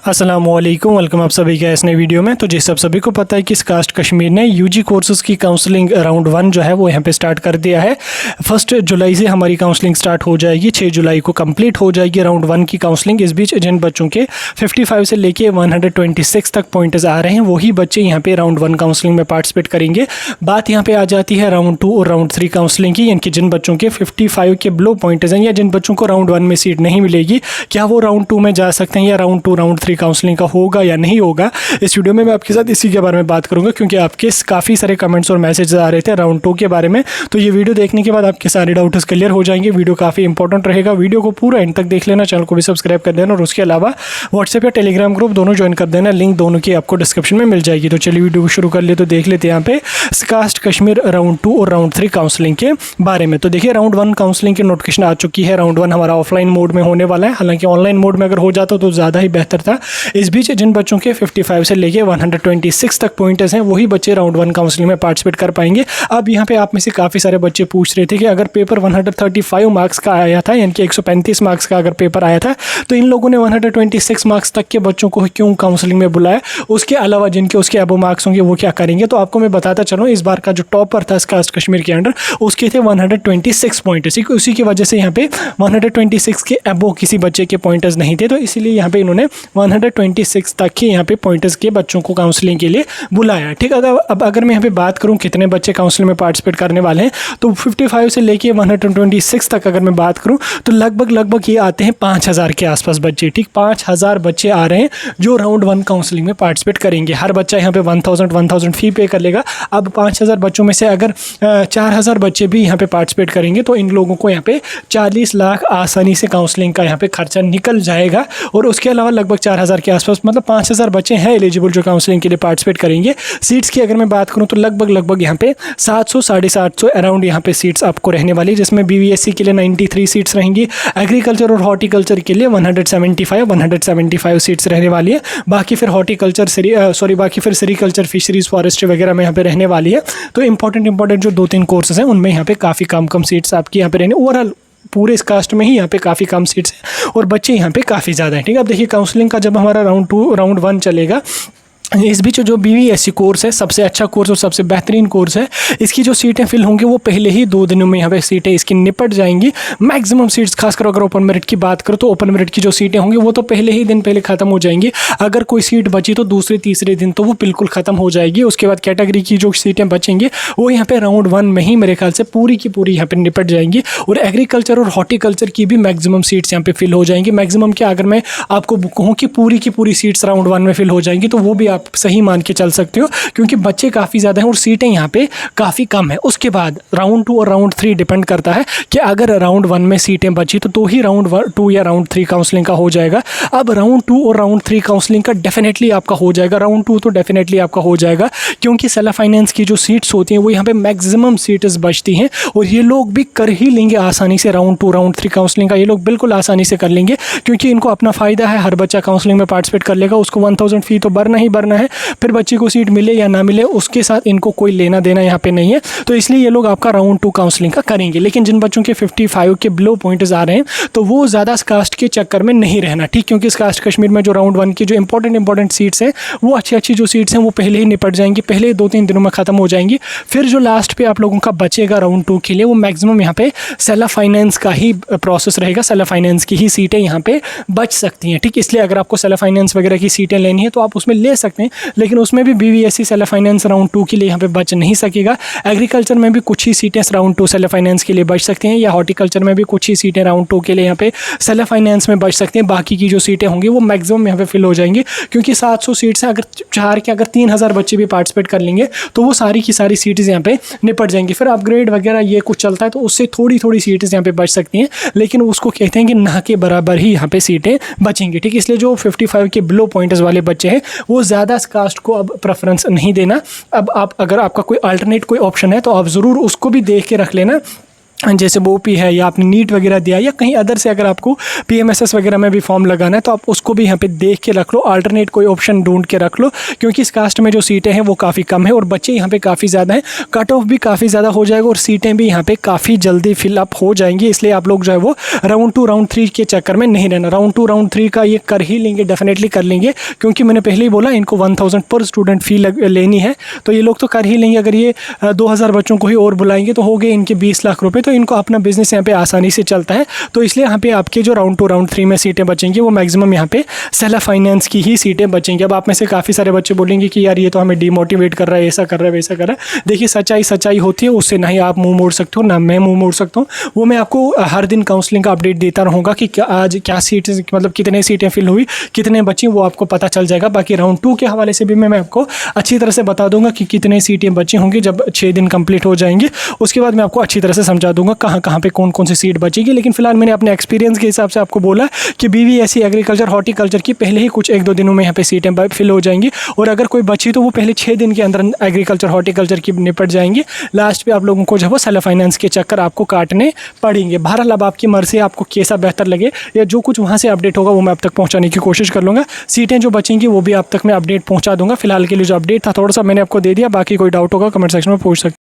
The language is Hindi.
अस्सलामुअलैकुम, वेलकम आप सभी का इस नई वीडियो में। तो जैसे आप सभी को पता है कि कास्ट कश्मीर ने यूजी कोर्सेज़ की काउंसलिंग राउंड 1 जो है वो यहाँ पे स्टार्ट कर दिया है। 1 जुलाई से हमारी काउंसलिंग स्टार्ट हो जाएगी, 6 जुलाई को कंप्लीट हो जाएगी राउंड 1 की काउंसलिंग। इस बीच जिन बच्चों के 55 से लेके 126 तक पॉइंट्स आ रहे हैं वही बच्चे यहाँ पे राउंड 1 काउंसलिंग में पार्टिसिपेट करेंगे। बात यहाँ पे आ जाती है राउंड 2 और राउंड 3 काउंसलिंग की, यानी कि जिन बच्चों के 55 के बिलो पॉइंट्स हैं या जिन बच्चों को राउंड 1 में सीट नहीं मिलेगी, क्या वो राउंड 2 में जा सकते हैं या राउंड 2 राउंड 3 काउंसलिंग का होगा या नहीं होगा। इस वीडियो में मैं आपके साथ इसी के बारे में बात करूंगा, क्योंकि आपके काफ़ी सारे कमेंट्स और मैसेज आ रहे थे राउंड 2 के बारे में। तो ये वीडियो देखने के बाद आपके सारे डाउट्स क्लियर हो जाएंगे। वीडियो काफ़ी इंपॉर्टेंट रहेगा, वीडियो को पूरा एंड तक देख लेना, चैनल को भी सब्सक्राइब कर देना और उसके अलावा व्हाट्सएप या टेलीग्राम ग्रुप दोनों ज्वाइन कर देना। लिंक दोनों की आपको डिस्क्रिप्शन में मिल जाएगी। तो चलिए वीडियो को शुरू कर ले। तो देख लेते हैं यहाँ पे कास्ट कश्मीर राउंड 2 और राउंड 3 काउंसलिंग के बारे में। तो देखिए राउंड 1 काउंसलिंग की नोटिफिकेशन आ चुकी है। राउंड 1 हमारा ऑफलाइन मोड में होने वाला है, हालांकि ऑनलाइन मोड में अगर हो जाता तो ज़्यादा ही बेहतर था। इस बीच जिन बच्चों के 55 से लेके 126 तक पॉइंट्स हैं वही बच्चे राउंड 1 काउंसलिंग में पार्टिसिपेट कर पाएंगे। अब यहाँ पे आप में से काफ़ी सारे बच्चे पूछ रहे थे कि अगर पेपर 135 मार्क्स का आया था, यानी कि 135 मार्क्स का अगर पेपर आया था, तो इन लोगों ने 126 मार्क्स तक के बच्चों को क्यों काउंसलिंग में बुलाया। उसके अलावा जिनके उसके अबो मार्क्स होंगे वो क्या करेंगे। तो आपको मैं बताता चलूँ, इस बार का जो टॉपर था कास्ट कश्मीर के अंडर उसके थे 126 पॉइंट। उसी की वजह से यहाँ पे 126 के अबो किसी बच्चे के पॉइंटर्स नहीं थे, तो इसीलिए यहाँ पे इन्होंने 126 तक के यहाँ पे पॉइंटर्स के बच्चों को काउंसलिंग के लिए बुलाया। ठीक, अगर मैं यहाँ पे बात करूँ कितने बच्चे काउंसलिंग में पार्टिसिपेट करने वाले हैं, तो 55 से लेके 126 तक अगर मैं बात करूँ तो लगभग ये आते हैं 5000 के आसपास बच्चे। ठीक, 5000 बच्चे आ रहे हैं जो राउंड 1 काउंसलिंग में पार्टिसिपेट करेंगे। हर बच्चा यहाँ पे 1000 फी पे कर लेगा। अब 5000 बच्चों में से अगर 4000 बच्चे भी यहाँ पे पार्टिसिपेट करेंगे तो इन लोगों को यहाँ पे 40 लाख आसानी से काउंसलिंग का यहाँ पे खर्चा निकल जाएगा। और उसके अलावा लगभग 4000 के आसपास, मतलब 5000 बच्चे हैं एलिजिबल जो काउंसलिंग के लिए पार्टिसिपेट करेंगे। सीट्स की अगर मैं बात करूं तो लगभग यहाँ पे 700 750 अराउंड यहाँ पे सीट्स आपको रहने वाली, जिसमें बीवीएससी के लिए 93 सीट्स रहेंगी, एग्रीकल्चर और हॉर्टिकल्चर के लिए 175 सीट्स रहने वाली है। बाकी फिर बाकी फिर सेरिकल्चर, फिशरीज, फॉरेस्ट्री वगैरह में यहाँ पे रहने वाली है। तो इंपॉर्टेंट जो 2-3 कोर्सेज हैं उनमें यहाँ पे काफ़ी कम सीट्स आपकी यहाँ पे रहने, ओवरऑल पूरे इस कास्ट में ही यहाँ पे काफ़ी कम सीट्स हैं और बच्चे यहाँ पे काफ़ी ज़्यादा हैं। ठीक है, अब देखिए काउंसलिंग का जब हमारा राउंड 1 चलेगा, इस बीच जो बीवीएससी कोर्स है सबसे अच्छा कोर्स और सबसे बेहतरीन कोर्स है। इसकी जो सीटें फिल होंगी वो पहले ही 2 दिनों में यहाँ पे सीटें इसकी निपट जाएंगी। मैक्सिमम सीट्स, खासकर अगर ओपन मेरिट की बात करो तो ओपन मेरिट की जो सीटें होंगी वो तो पहले ही दिन पहले ख़त्म हो जाएंगी। अगर कोई सीट बची तो दूसरे तीसरे दिन तो वो बिल्कुल ख़त्म हो जाएगी। उसके बाद कैटेगरी की जो सीटें बचेंगी वो यहाँ पे राउंड 1 में ही मेरे ख्याल से पूरी की पूरी यहाँ पे निपट जाएंगी। और एग्रीकल्चर और हॉर्टिकल्चर की भी मैक्सिमम सीट्स यहाँ पे फिल हो जाएंगी। मैक्सिमम क्या, अगर मैं आपको कहूँ कि पूरी की पूरी सीट्स राउंड 1 में फिल हो जाएंगी तो वो भी आप सही मान के चल सकते हो, क्योंकि बच्चे काफ़ी ज़्यादा हैं और सीटें यहाँ पे काफ़ी कम है। उसके बाद राउंड 2 और राउंड 3 डिपेंड करता है कि अगर राउंड 1 में सीटें बची तो ही राउंड 2 या राउंड 3 काउंसलिंग का हो जाएगा। अब राउंड 2 और राउंड 3 काउंसलिंग का डेफिनेटली आपका हो जाएगा। राउंड 2 तो डेफिनेटली आपका हो जाएगा, क्योंकि सेल्फ फाइनेंस की जो सीट्स होती हैं वो यहाँ पे मैक्सिमम सीट्स बचती हैं और ये लोग भी कर ही लेंगे आसानी से। राउंड 2 राउंड 3 काउंसलिंग का ये लोग बिल्कुल आसानी से कर लेंगे, क्योंकि इनको अपना फ़ायदा है। हर बच्चा काउंसलिंग में पार्टिसिपेट कर लेगा, उसको 1000 फी तो भरना ही भरना है। फिर बच्चे को सीट मिले या ना मिले उसके साथ इनको कोई लेना देना यहाँ पे नहीं है। तो इसलिए ये लोग आपका राउंड 2 काउंसलिंग का करेंगे। लेकिन जिन बच्चों के 55 के बिलो पॉइंट्स आ रहे हैं तो वो ज़्यादा कास्ट के चक्कर में नहीं रहना। ठीक, क्योंकि इस कास्ट कश्मीर में जो राउंड 1 की जो इंपॉर्टेंट सीट्स हैं वो अच्छी जो सीट्स हैं वो पहले ही निपट जाएंगी, पहले 2-3 दिनों में ख़त्म हो जाएंगी। फिर जो लास्ट पे आप लोगों का बचेगा राउंड 2 के लिए वो मैक्सिमम यहाँ पे सेल्फ फाइनेंस का ही प्रोसेस रहेगा। सेल्फ फाइनेंस की ही सीटें यहाँ पे बच सकती हैं। ठीक, इसलिए अगर आपको सेल्फ फाइनेंस वगैरह की सीटें लेनी है तो आप उसमें ले सकते हैं, लेकिन उसमें भी बीवीएससी सेल्फ फाइनेंस राउंड 2 के लिए यहाँ पे बच नहीं सकेगा। एग्रीकल्चर में भी कुछ ही सीटें राउंड 2 सेल्फ फाइनेंस के लिए बच सकती हैं, या हॉर्टिकल्चर में भी कुछ ही सीटें राउंड 2 के लिए यहाँ पे सेल्फ फाइनेंस में बच सकती हैं। बाकी की जो सीटें होंगी वो मैक्सिमम यहाँ पे फिल हो जाएंगी, क्योंकि 700 सीट्स हैं। अगर 3000 बच्चे भी पार्टिसिपेट कर लेंगे तो वो सारी की सारी सीट्स यहाँ पे निपट जाएंगी। फिर अपग्रेड वगैरह ये कुछ चलता है तो उससे थोड़ी सीट्स यहाँ पे बच सकती हैं, लेकिन उसको कहते हैं कि ना के बराबर ही यहाँ पे सीटें बचेंगी। ठीक, इसलिए जो 55 के बिलो पॉइंट्स वाले बच्चे हैं वो ज़्यादा कास्ट को अब प्रेफरेंस नहीं देना। अब अगर आपका कोई अल्टरनेट कोई ऑप्शन है तो आप ज़रूर उसको भी देख के रख लेना। जैसे बोपी है या आपने नीट वगैरह दिया या कहीं अदर से अगर आपको पीएमएसएस वगैरह में भी फॉर्म लगाना है तो आप उसको भी यहाँ पे देख के रख लो, अल्टरनेट कोई ऑप्शन ढूंढ के रख लो, क्योंकि इस कास्ट में जो सीटें हैं वो काफ़ी कम है और बच्चे यहाँ पे काफ़ी ज़्यादा हैं, कट ऑफ भी काफ़ी ज़्यादा हो जाएगा और सीटें भी यहाँ पे काफ़ी जल्दी फिलअप हो जाएंगी। इसलिए आप लोग जो है वो राउंड 2 राउंड 3 के चक्कर में नहीं रहना, राउंड 2 राउंड 3 का ये कर ही लेंगे, डेफिनेटली कर लेंगे, क्योंकि मैंने पहले ही बोला इनको 1000 पर स्टूडेंट फ़ी लेनी है, तो ये लोग तो कर ही लेंगे। अगर ये 2000 बच्चों को ही और बुलाएंगे तो हो गए इनके 20 लाख रुपये, तो इनको अपना बिजनेस यहाँ पे आसानी से चलता है। तो इसलिए यहाँ पे आपके जो राउंड 2 राउंड 3 में सीटें बचेंगी वो मैक्सिमम यहाँ पे सेल्फ फाइनेंस की ही सीटें बचेंगी। अब आप में से काफ़ी सारे बच्चे बोलेंगे कि यार ये तो हमें डिमोटिवेट कर रहा है, ऐसा कर रहा है, वैसा कर रहा है। देखिए सच्चाई होती है, उससे ना ही आप मुँह मोड़ सकते हो ना मैं मुँह मोड़ सकता हूँ। वो मैं आपको हर दिन काउंसलिंग का अपडेट देता रहूँगा कि आज क्या सीट, मतलब कितने सीटें फिल हुई, कितने बची, वो आपको पता चल जाएगा। बाकी राउंड 2 के हवाले से भी मैं आपको अच्छी तरह से बता दूंगा कि कितने सीटें बची होंगी जब 6 दिन कंप्लीट हो जाएंगे। उसके बाद मैं आपको अच्छी तरह से समझा दूंगा कहाँ पे कौन सी सीट बचेगी। लेकिन फिलहाल मैंने अपने एक्सपीरियंस के हिसाब से आपको बोला कि BVSC एग्रीकल्चर हॉर्टिकल्चर की पहले ही कुछ 1-2 दिनों में यहाँ पे सीटें फिल हो जाएंगी, और अगर कोई बची तो वो पहले 6 दिन के अंदर एग्रीकल्चर हॉर्टिकल्चर की निपट जाएंगी। लास्ट पे आप लोगों को जो है सेल्फ फाइनेंस के चक्कर आपको काटने पड़ेंगे। बहरहाल अब आपकी मर्जी, आपको कैसा बेहतर लगे या जो कुछ वहाँ से अपडेट होगा वो मैं आप तक पहुँचाने की कोशिश कर लूँगा। सीटें जो बचेंगी वो भी आप तक मैं अपडेट पहुँचा दूँगा। फिलहाल के लिए जो अपडेट था थोड़ा सा मैंने आपको दे दिया, बाकी कोई डाउट होगा कमेंट सेक्शन में पूछ सकते हैं।